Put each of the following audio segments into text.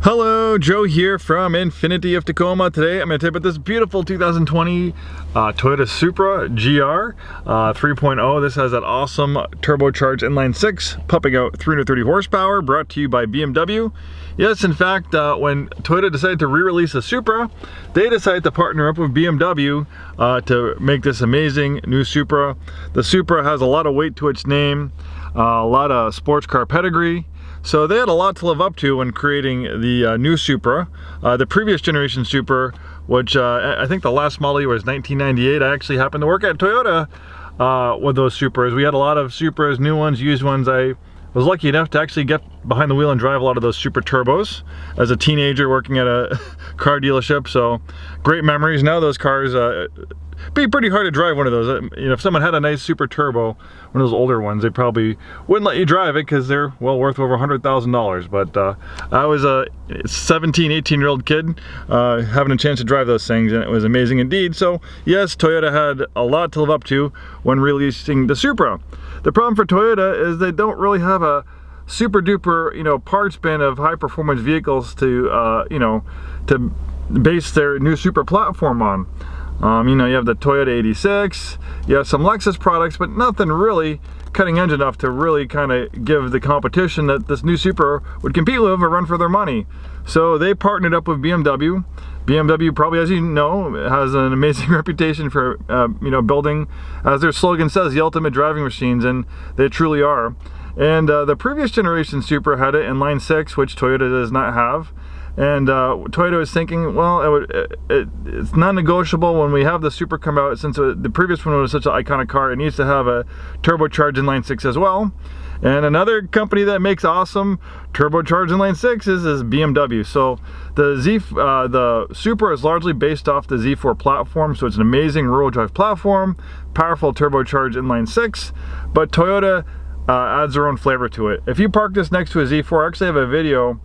Hello, Joe here from Infiniti of Tacoma. Today I'm going to tell you about this beautiful 2020 Toyota Supra GR 3.0. This has that awesome turbocharged inline 6 pumping out 330 horsepower, brought to you by BMW. Yes, in fact, when Toyota decided to re-release the Supra, they decided to partner up with BMW to make this amazing new Supra. The Supra has a lot of weight to its name, a lot of sports car pedigree. So they had a lot to live up to when creating the new Supra. The previous generation Supra, which I think the last model year was 1998. I actually happened to work at Toyota with those Supras. We had a lot of Supras, new ones, used ones. I was lucky enough to actually get behind the wheel and drive a lot of those Supra turbos as a teenager working at a car dealership. So great memories. Now those cars, be pretty hard to drive one of those. You know, if someone had a nice Super Turbo, one of those older ones, they probably wouldn't let you drive it because they're well worth over $100,000. But I was a 17, 18-year-old kid having a chance to drive those things, and it was amazing indeed. So yes, Toyota had a lot to live up to when releasing the Supra. The problem for Toyota is they don't really have a super duper, you know, parts bin of high performance vehicles to, you know, to base their new Supra platform on. You know, you have the Toyota 86, you have some Lexus products, but nothing really cutting edge enough to really kind of give the competition that this new Supra would compete with or run for their money. So they partnered up with BMW. BMW, probably, as you know, has an amazing reputation for, you know, building, as their slogan says, the ultimate driving machines, and they truly are. And the previous generation Supra had it in line 6, which Toyota does not have. And Toyota was thinking, well, it's non-negotiable when we have the Supra come out, since the previous one was such an iconic car, it needs to have a turbocharged inline 6 as well. And another company that makes awesome turbocharged inline 6s is BMW. So the Supra is largely based off the Z4 platform, so it's an amazing rear-wheel drive platform, powerful turbocharged inline 6, but Toyota adds their own flavor to it. If you park this next to a Z4, I actually have a video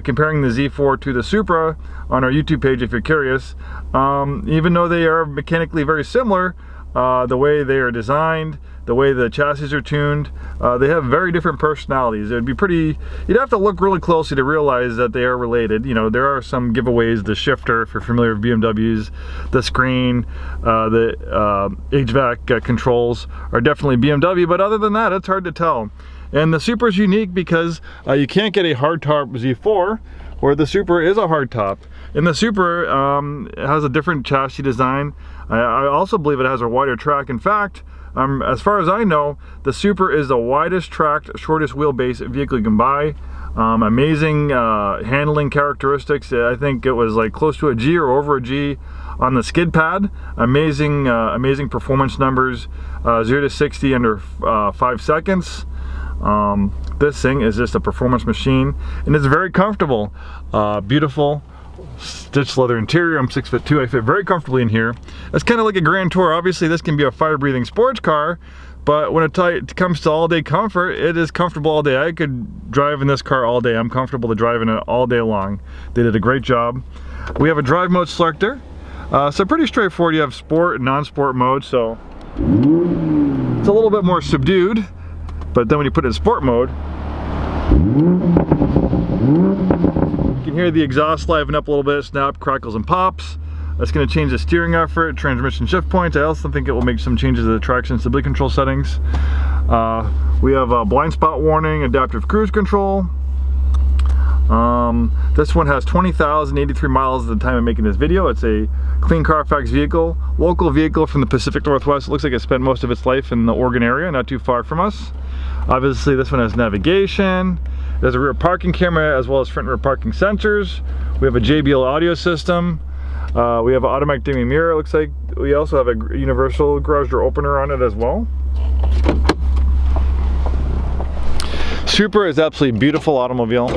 comparing the Z4 to the Supra on our YouTube page if you're curious. Even though they are mechanically very similar, the way they are designed, the way the chassis are tuned, they have very different personalities. It would be pretty, you'd have to look really closely to realize that they are related. You know, there are some giveaways, the shifter, if you're familiar with BMWs, the screen, the HVAC controls are definitely BMW, but other than that, it's hard to tell. And the Supra is unique because you can't get a hardtop Z4 where the Supra is a hardtop. And the Supra has a different chassis design. I also believe it has a wider track. In fact, as far as I know, the Supra is the widest tracked, shortest wheelbase vehicle you can buy. Amazing handling characteristics. I think it was like close to a G or over a G on the skid pad. Amazing, amazing performance numbers. 0 to 60 under 5 seconds. This thing is just a performance machine, and it's very comfortable. Beautiful stitched leather interior. I'm 6'2". I fit very comfortably in here. It's kind of like a Grand Tour. Obviously this can be a fire-breathing sports car, but when it comes to all-day comfort, it is comfortable all day. I could drive in this car all day. I'm comfortable to drive in it all day long. They did a great job. We have a drive mode selector, so pretty straightforward. You have sport and non-sport mode, so it's a little bit more subdued. But then when you put it in sport mode, you can hear the exhaust liven up a little bit, snap, crackles, and pops. That's going to change the steering effort, transmission shift points. I also think it will make some changes to the traction stability control settings. We have a blind spot warning, adaptive cruise control. This one has 20,083 miles at the time of making this video. It's a clean Carfax vehicle, local vehicle from the Pacific Northwest. It looks like it spent most of its life in the Oregon area, not too far from us. Obviously this one has navigation. There's a rear parking camera as well as front and rear parking sensors. We have a JBL audio system. We have an automatic dimming mirror. It looks like we also have a universal garage door opener on it as well. Supra is absolutely beautiful automobile.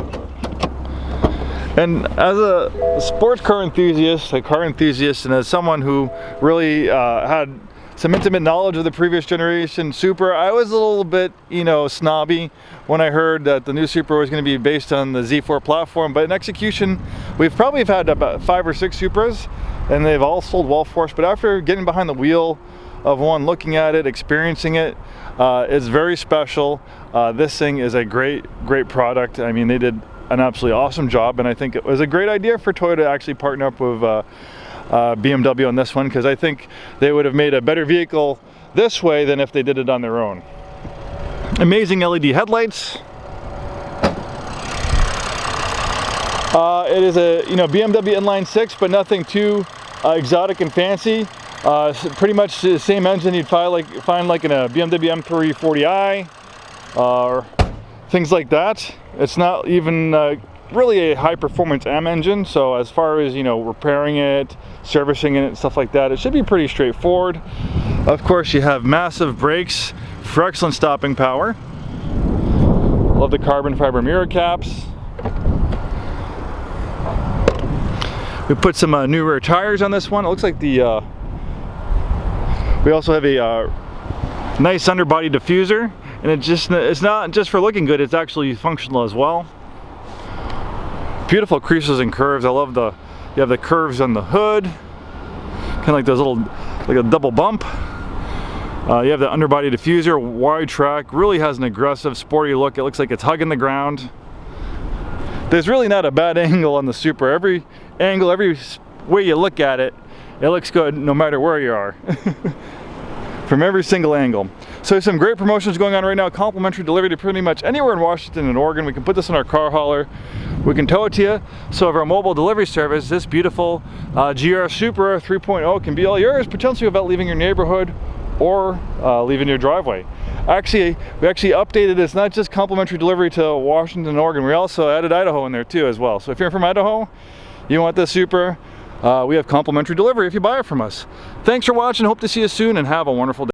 And as a sports car enthusiast, and as someone who really had some intimate knowledge of the previous generation Supra, I was a little bit, you know, snobby when I heard that the new Supra was going to be based on the Z4 platform. But in execution, we've probably had about 5 or 6 Supras, and they've all sold well for us. But after getting behind the wheel of one, looking at it, experiencing it, it's very special. This thing is a great product. I mean, they did an absolutely awesome job, and I think it was a great idea for Toyota to actually partner up with BMW on this one, because I think they would have made a better vehicle this way than if they did it on their own. Amazing LED headlights. It is a BMW inline 6, but nothing too exotic and fancy. Pretty much the same engine you'd find like in a BMW M3 40i or things like that. It's not even really a high performance M engine, so as far as repairing it, servicing it, stuff like that, it should be pretty straightforward. Of course, you have massive brakes for excellent stopping power. Love the carbon fiber mirror caps. We put some new rear tires on this one. It looks like we also have a nice underbody diffuser, and it's not just for looking good, it's actually functional as well. Beautiful creases and curves. I love you have the curves on the hood, kind of like those little, like a double bump. You have the underbody diffuser, wide track, really has an aggressive, sporty look. It looks like it's hugging the ground. There's really not a bad angle on the Supra. Every angle, every way you look at it, it looks good no matter where you are. From every single angle. So some great promotions going on right now. Complimentary delivery to pretty much anywhere in Washington and Oregon. We can put this in our car hauler. We can tow it to you. So of our mobile delivery service, this beautiful GR Supra 3.0 can be all yours, potentially without leaving your neighborhood or leaving your driveway. We actually updated this, not just complimentary delivery to Washington and Oregon, we also added Idaho in there too as well. So if you're from Idaho, you want this Supra, we have complimentary delivery if you buy it from us. Thanks for watching, hope to see you soon, and have a wonderful day.